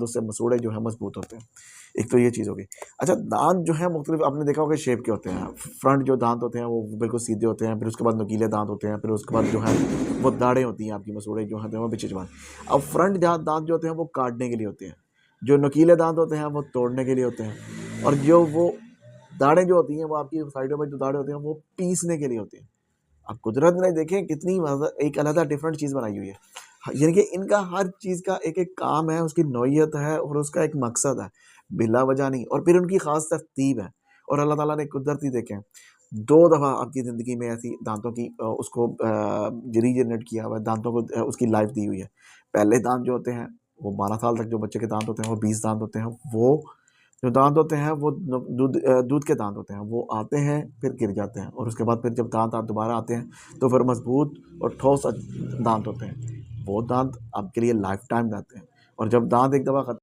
उससे मसूड़े जो है मजबूत होते हैं। एक तो ये चीज़ हो गई। अच्छा, दांत जो है मुख्तलिफ आपने देखा होगा शेप के होते हैं। फ्रंट जो दांत होते हैं वो बिल्कुल सीधे होते हैं, फिर उसके बाद नुकीले दांत होते हैं, फिर उसके बाद जो है वो दाढ़ें होती हैं आपकी, मसूड़े जो होते हैं वो पीछे जवान। अब फ्रंट दांत जो होते हैं वो काटने के लिए होते हैं, जो नुकीले दांत होते हैं वो तोड़ने के लिए होते हैं, और जो वो दाढ़ें जो होती हैं वो आपकी साइडों में जो दाढ़ें होते हैं वो पीसने के लिए होती हैं। अब कुदरत ने देखें कितनी एक अलग डिफरेंट चीज़ बनाई हुई है, यानी कि इनका हर चीज़ का एक एक काम है, उसकी नौइयत है और उसका एक मकसद है, बिला वजह नहीं। और फिर उनकी ख़ास तरतीब है। और अल्लाह ताला ने कुदरती देखें 2 दफ़ा आपकी ज़िंदगी में ऐसी दांतों की उसको रीजनरेट किया हुआ है, दांतों को उसकी लाइफ दी हुई है। पहले दांत जो होते हैं वो 12 साल तक जो बच्चे के दांत होते हैं वो 20 दांत होते हैं। वो जो दांत होते हैं वो दूध के दांत होते हैं, वो आते हैं फिर गिर जाते हैं, और उसके बाद फिर जब दांत दोबारा आते हैं तो फिर मजबूत और ठोस दांत होते हैं। वो दांत आपके लिए लाइफ टाइम रहते हैं, और जब दांत एक दफ़ा